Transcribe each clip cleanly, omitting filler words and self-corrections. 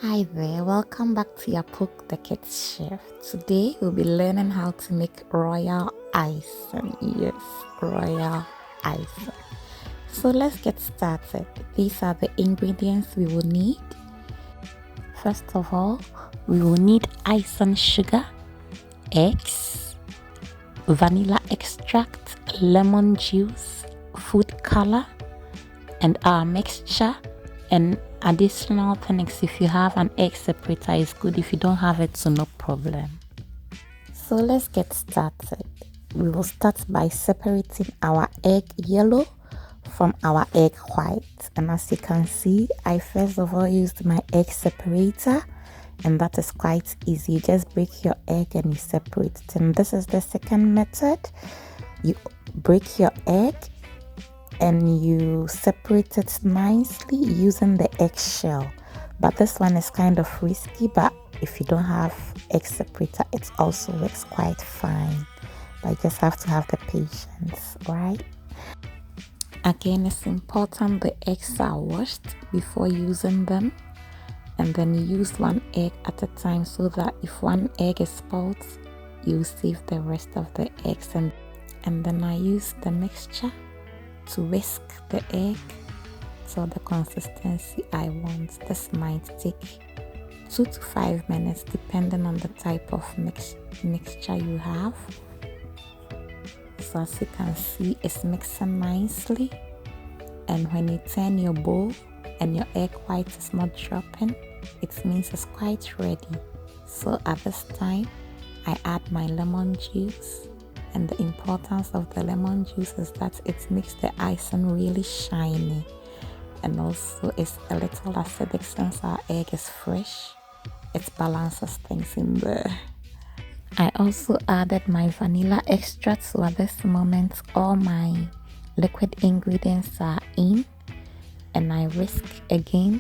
Hi there, welcome back to Yapok the Kids Chef. Today we'll be learning how to make royal icing. Yes, royal icing. So let's get started. These are the ingredients we will need. First of all, we will need icing sugar, eggs, vanilla extract, lemon juice, food color, and our mixture and additional things. If you have an egg separator, it's good. If you don't have it, so no problem. So let's get started. We will start by separating our egg yellow from our egg white, and as you can see, I first of all used my egg separator, and that is quite easy. You just break your egg and you separate it. And this is the second method. You break your egg and you separate it nicely using the eggshell, but this one is kind of risky, but if you don't have egg separator, it also works quite fine, but you just have to have the patience, right? Again, it's important the eggs are washed before using them, and then you use one egg at a time so that if one egg is spoiled, you save the rest of the eggs. And then I use the mixture to whisk the egg to the consistency I want. This might take 2 to 5 minutes depending on the type of mixture you have. So as you can see, it's mixing nicely, and when you turn your bowl and your egg white is not dropping, it means it's quite ready. So at this time, I add my lemon juice. And the importance of the lemon juice is that it makes the icing really shiny, and also it's a little acidic since our egg is fresh. It balances things in there. I also added my vanilla extract, so at this moment all my liquid ingredients are in, and I whisk again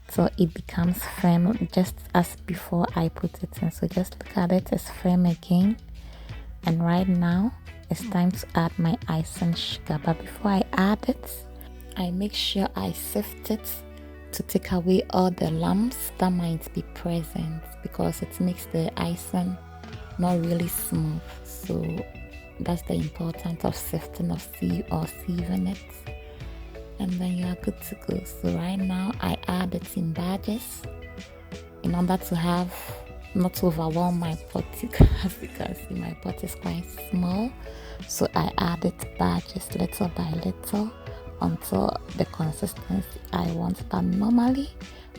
so it becomes firm just as before I put it in. So just look at it, it's firm again. And right now, it's time to add my icing sugar. But before I add it, I make sure I sift it to take away all the lumps that might be present, because it makes the icing not really smooth. So that's the importance of sifting or sieving it. And then you are good to go. So right now, I add it in batches in order to have not to overwhelm my pot. As you can see, my pot is quite small, so I add it batches little by little until the consistency I want. But normally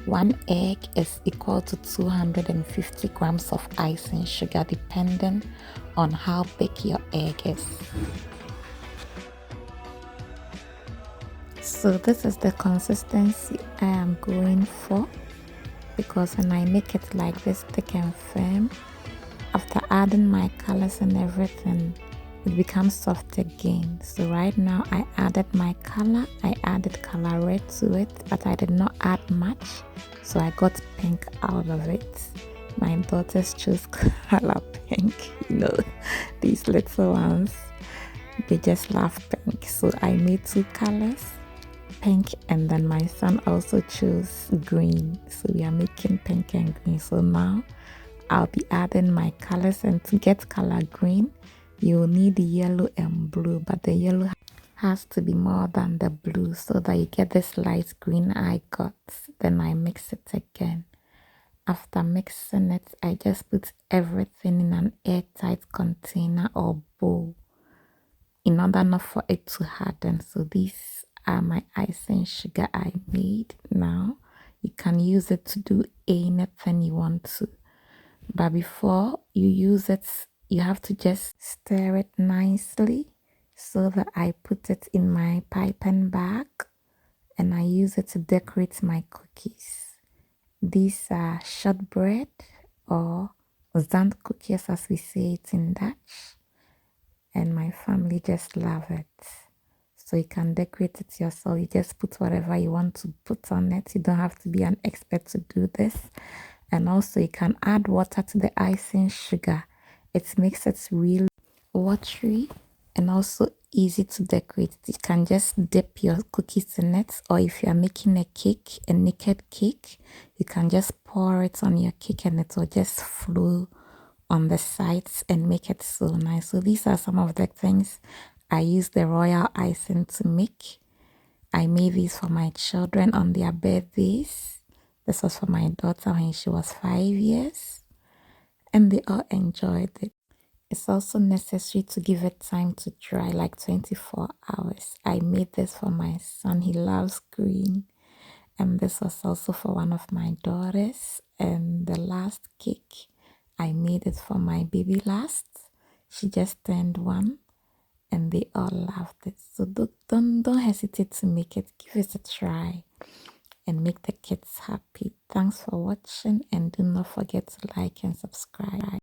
1 egg is equal to 250 grams of icing sugar, depending on how big your egg is. So this is the consistency I am going for, because when I make it like this thick and firm, after adding my colors and everything, it becomes soft again. So right now I added my color. I added color red to it, but I did not add much, so I got pink out of it. My daughters chose color pink, these little ones, they just love pink, so I made 2 colors, pink, and then my son also chose green, so we are making pink and green. So now I'll be adding my colors, and to get color green you will need yellow and blue, but the yellow has to be more than the blue so that you get this light green I got. Then I mix it again. After mixing it, I just put everything in an airtight container or bowl in order not for it to harden. So these are my icing sugar I made. Now you can use it to do anything you want to, but before you use it, you have to just stir it nicely. So that I put it in my piping bag, and I use it to decorate my cookies. These are shortbread, or zand cookies as we say it in Dutch, and my family just love it. So you can decorate it yourself. You just put whatever you want to put on it. You don't have to be an expert to do this. And also you can add water to the icing sugar. It makes it really watery, and also easy to decorate. You can just dip your cookies in it, or if you are making a cake, a naked cake, you can just pour it on your cake and it will just flow on the sides and make it so nice. So these are some of the things I use the royal icing to make. I made these for my children on their birthdays. This was for my daughter when she was 5 years, and they all enjoyed it. It's also necessary to give it time to dry, like 24 hours. I made this for my son. He loves green. And this was also for one of my daughters. And the last cake, I made it for my baby last. She just turned 1 and they all loved it. So don't hesitate to make it. Give it a try and make the kids happy. Thanks for watching, and do not forget to like and subscribe.